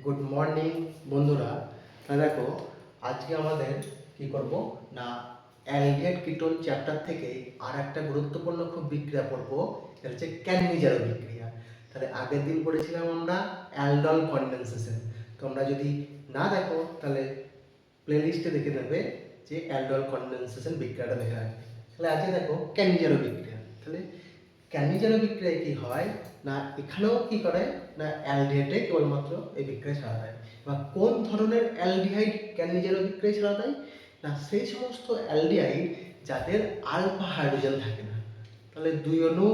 Good morning বন্ধুরা। তাহলে দেখো, আজকে আমাদের কি করব না, অ্যালডিহাইড কিটোন চ্যাপ্টার থেকে আর একটা গুরুত্বপূর্ণ খুব বিক্রিয়া পড়বো। এটা হচ্ছে ক্যাননিজারো বিক্রিয়া। তাহলে আগের দিন পড়েছিলাম আমরা অ্যালডল কনডেনসেশন। তোমরা যদি না দেখো তাহলে প্লেলিস্টে দেখে নেবে যে অ্যালডল কনডেনসেশন বিক্রিয়াটা দেখে রাখবে। তাহলে আজকে দেখো ক্যাননিজারো বিক্রিয়া। তাহলে ক্যাননিজারো বিক্রিয়ায় কি হয় না, এখানেও কি করে না, অ্যালডিহাইডে কেবলমাত্র এই বিক্রিয়া ছাড়া দেয়। বা কোন ধরনের অ্যালডিহাইড ক্যাননিজারো বিক্রিয়া ছাড়া দেয় না, সেই সমস্ত অ্যালডিহাইড যাদের আলফা হাইড্রোজেন থাকে না। তাহলে দুই অণু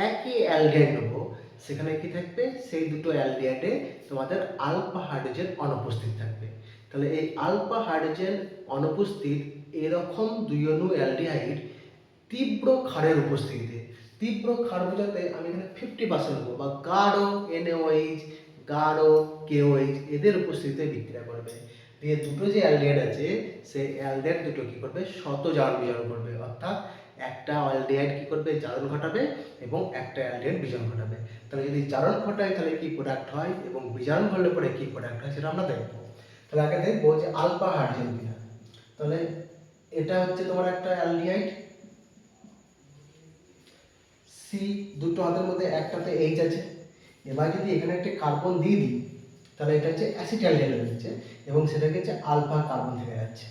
একই অ্যালডিহাইড নেবো, সেখানে কি থাকবে, সেই দুটো অ্যালডিহাইডে তোমাদের আলফা হাইড্রোজেন অনুপস্থিত থাকবে। তাহলে এই আলফা হাইড্রোজেন অনুপস্থিত এরকম দুই অণু অ্যালডিহাইড তীব্র ক্ষারের উপস্থিতিতে, তীব্র ক্ষার বোঝাতে আমি এখানে 50% নেবো, বা গাঢ় NaOH গাঢ় KOH এদের উপস্থিতিতে বিক্রিয়া করবে। দিয়ে দুটো যে অ্যালডিহাইড আছে সেই অ্যালডিহাইড দুটো কি করবে, শত জারণ বিজারণ করবে। অর্থাৎ একটা অ্যালডিহাইড কি করবে, জারণ ঘটাবে, এবং একটা অ্যালডিহাইড বিজারণ ঘটাবে। তাহলে যদি জারণ ঘটায় তাহলে কি প্রোডাক্ট হয়, এবং বিজারণ ঘটলে পরে কি প্রোডাক্ট হয়, সেটা আমরা দেখবো। তাহলে আগে দেখবো যে আলফা হাইড্রোজেন কিনা। তাহলে এটা হচ্ছে তোমার একটা অ্যালডিহাইড সি, দুটো হাতের মধ্যে একটাতে এইচ আছে। এবার যদি এখানে একটা কার্বন দিয়ে দিই তাহলে এটা হচ্ছে অ্যাসিটালডিহাইড হচ্ছে, এবং সেটাকে হচ্ছে আলফা কার্বন থেকে যাচ্ছে।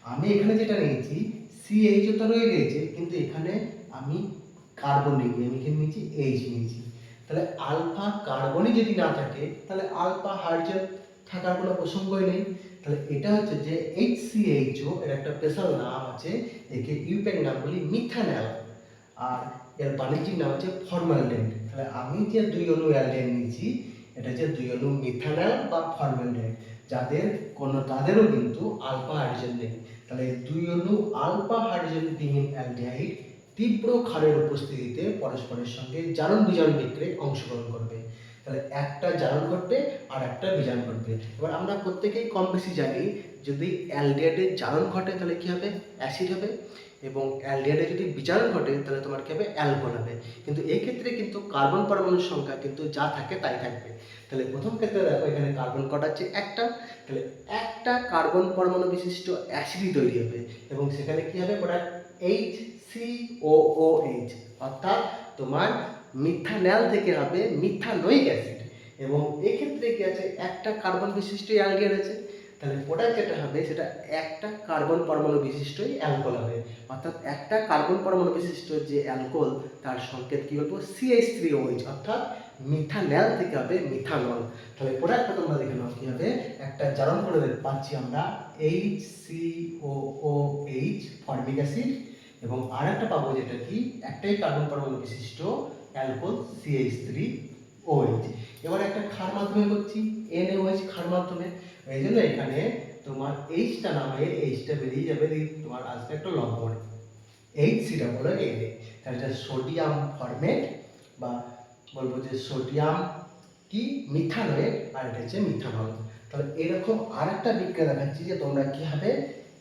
আমি এখানে যেটা নিয়েছি CH তো রয়ে গেছে, কিন্তু এখানে আমি কার্বন নিয়ে আমি এখানে নিয়েছি এইচ নিয়েছি। তাহলে আলফা কার্বনই যদি না থাকে তাহলে আলফা হাইড্রোজেন থাকার কোনো প্রসঙ্গই নেই। তাহলে এটা হচ্ছে যে HCHO, এর একটা স্পেশাল নাম আছে, একে ইউপ্যাক নাম বলি মিথানল, আর এর বাণিজ্যিক নাম হচ্ছে ফর্মালডিহাইড। তাহলে আমি যে দুই অণু অ্যালডিহাইড নিয়েছি এটা হচ্ছে দুই অণু মিথানল বা ফর্মালডিহাইড, তাদেরও কিন্তু আলফা হাইড্রোজেন নেই। তাহলে দুই অণু আলফা হাইড্রোজেন বিহীন অ্যালডিহাইড তীব্র ক্ষারের উপস্থিতিতে পরস্পরের সঙ্গে জারণ বিজারণ বিক্রিয়ায় অংশগ্রহণ করবে। তাহলে একটা জারণ করবে আর একটা বিজারণ করবে। এবার আমরা প্রত্যেকেই কম বেশি জানি, যদি অ্যালডিহাইডের জারণ ঘটে তাহলে কি হবে, অ্যাসিড হবে, এবং অ্যালডিহাইডে যদি বিজারণ ঘটে তাহলে তোমার কি হবে, অ্যালকোহল হবে। কিন্তু এই ক্ষেত্রে কিন্তু কার্বন পরমাণুর সংখ্যা কিন্তু যা থাকে তাই থাকবে। তাহলে প্রথম ক্ষেত্রে দেখো এখানে কার্বন কটা আছে, একটা। তাহলে একটা কার্বন পরমাণু বিশিষ্ট অ্যাসিড তৈরি হবে, এবং সেখানে কি হবে, প্রোডাক্ট HCOOH, অর্থাৎ তোমার মিথানল থেকে হবে মিথানোয়িক অ্যাসিড। এবং এক্ষেত্রে কি আছে, একটা কার্বন বিশিষ্ট অ্যালডিহাইড আছে, তাহলে প্রোডাক্ট যেটা হবে সেটা একটা কার্বন পরমাণু বিশিষ্টই অ্যালকোহল হবে। অর্থাৎ একটা কার্বন পরমাণু বিশিষ্ট যে অ্যালকোহল তার সংকেত কি বলবো, CH3OH, অর্থাৎ মিথানল থেকে হবে মিথানল। তাহলে প্রোডাক্টটা তোমরা দেখে নাও কি হবে, একটা জারণ করে পাচ্ছি আমরা HCOOH ফর্মিক অ্যাসিড, এবং আর একটা পাবো যেটা কি একটাই কার্বন পরমাণু বিশিষ্ট অ্যালকোহল CH3OH। এবার একটা ক্ষার মাধ্যমে করছি, NaOH ক্ষার মাধ্যমে। এই জন্য এখানে তোমার এইচটা না হয়ে এইচটা বেরিয়ে যাবে, তোমার আসবে একটা লবণ HCটা বলো Na। তাহলে এটা সোডিয়াম ফরমেট, বা বলবো যে সোডিয়াম কি মিথানোয়েট, আর এটা হচ্ছে মিথানল। তাহলে এরকম আর একটা বিক্রিয়া দেখাচ্ছি যে তোমরা কি হবে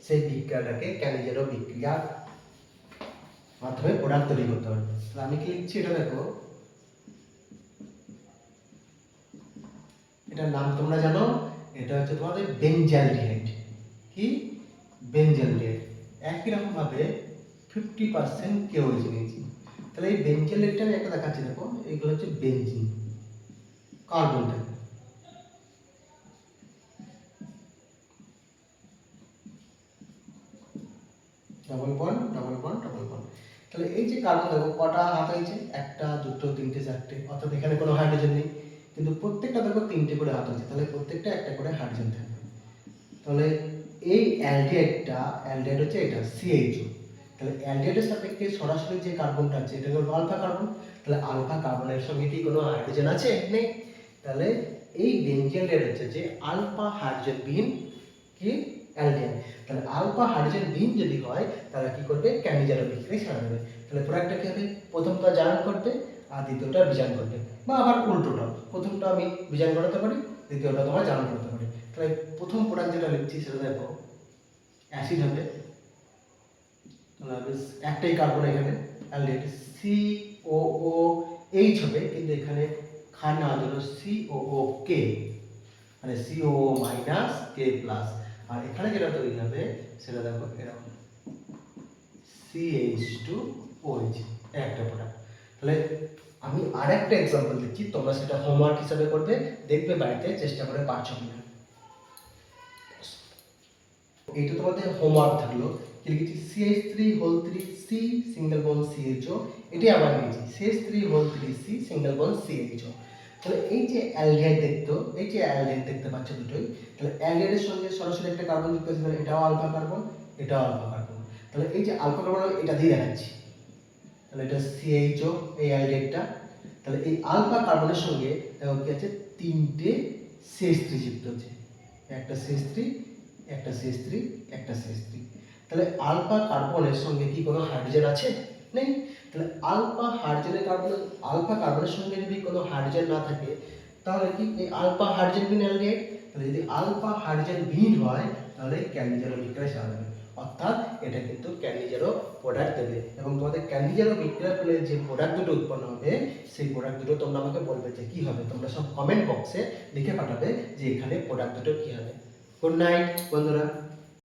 সেই বিক্রিয়াটাকে ক্যানিজারো বিক্রিয়ার মাধ্যমে প্রোডাক্ট তৈরি করতে পারবে। তাহলে আমি কি লিখছি এটা দেখো, এটার নাম তোমরা জানো, এটা হচ্ছে তোমাদের বেনজালডিহাইড। কি, বেনজালডিহাইড। একই রকম ভাবে 50% KOH নিয়েছি। তাহলে এই বেনজালডিহাইডটা আমি একটা দেখাচ্ছি দেখো, এইগুলো হচ্ছে বেনজিন কার্বনটা। Double bond double bond double bond. তাহলে এই যে কার্বন দেখো কটা হাত হয়েছে, একটা দুটো তিনটে চারটে, অর্থাৎ এখানে কোনো হাইড্রোজেন নেই, কিন্তু প্রত্যেকটা দেখো তিনটে করে হাত হয়েছে, তাহলে প্রত্যেকটা একটা করে হাইড্রোজেন থাকবে। তাহলে এই অ্যালডিহাইড হচ্ছে এটা CHO। তাহলে অ্যালডিহাইডের সাপেক্ষে সরাসরি যে কার্বনটা আছে এটা হলো আলফা কার্বন। তাহলে আলফা কার্বনের সঙ্গে কি কোনো হাইড্রোজেন আছে, নেই। তাহলে এই বেনজিয়ালডিহাইড হচ্ছে যে আলফা হাইড্রোজেন বিহীন কি অ্যালডিহাইড। তাহলে আলফা হাইড্রোজেন বিহীন যদি হয় তাহলে কি করবে, ক্যানিজারো বিক্রিয়া ছাড়া দেবে। তাহলে প্রোডাক্টটা কি হবে, প্রথমটা জারণ করবে আর দ্বিতীয়টা বিজারণ করবে, বা আবার উল্টোটা, প্রথমটা আমি বিজারণ করাতে পারি, দ্বিতীয়টা তোমার জারণ করতে পারি। তাহলে প্রথম প্রোডাক্ট যেটা লিখছি সেটা দেখো অ্যাসিড হবে, একটাই কার্বন এখানে অ্যালডিহাইড COOH হবে, কিন্তু এখানে ক্ষার নেওয়ার জন্য COOK। মানে CO মাইনাস K প্লাস। আর এখানে যেটা তৈরি হবে সেটা দেখো এরকম CH2OH একটা প্রোডাক্ট। তাহলে আমি আরেকটা এক্সাম্পল দিচ্ছি, তোমরা সেটা হোমওয়ার্ক হিসাবে করবে, দেখবে বাড়িতে চেষ্টা করে পারছো কিনা। এইটা তোমাদের হোমওয়ার্ক থাকলো। কি লিখেছি? CH3 C single bond CHO, এটাই আবার নিয়েছি CH3 C single bond CHO। তাহলে এই যে অ্যালডিহাইড দেখতো, এই যে অ্যালডিহাইড দেখতে পাচ্ছ দুটোই, তাহলে অ্যালডিহাইডের সঙ্গে সরাসরি একটা কার্বন যুক্ত আছে, তাহলে এটাও আলফা কার্বন, এটাও আলফা কার্বন। তাহলে এই যে আলফা কার্বন এটা দিয়ে দেখাচ্ছি, তাহলে এটা CHO এই অ্যালডিহাইডটা। তাহলে এই আলফা কার্বনের সঙ্গে দেখো কি আছে, তিনটে CH3 যুক্ত আছে, একটা CH3, একটা CH3, একটা CH3। তাহলে আলফা কার্বনের সঙ্গে কি কোনো হাইড্রোজেন আছে? নেই। তাহলে আলফা কার্বনের সঙ্গে যদি কোনো হাইড্রোজেন না থাকে, তাহলে কি এই আলফা হাইড্রোজেন বিন অ্যালডিহাইড? তাহলে যদি আলফা হাইড্রোজেন বিন হয় তাহলে ক্যান্ডিজারো বিক্রিয়া চালাবে, অর্থাৎ এটা কিন্তু ক্যান্ডিজারো প্রোডাক্ট দেবে। এবং তোমাদের ক্যান্ডিজারো বিক্রিয়া করলে যে প্রোডাক্ট দুটো উৎপন্ন হবে, সেই প্রোডাক্ট দুটো তোমরা আমাকে বলবে যে কি হবে। তোমরা সব কমেন্ট বক্সে লিখে পাঠাবে যে এখানে প্রোডাক্ট দুটো কি হবে। গুড নাইট বন্ধুরা।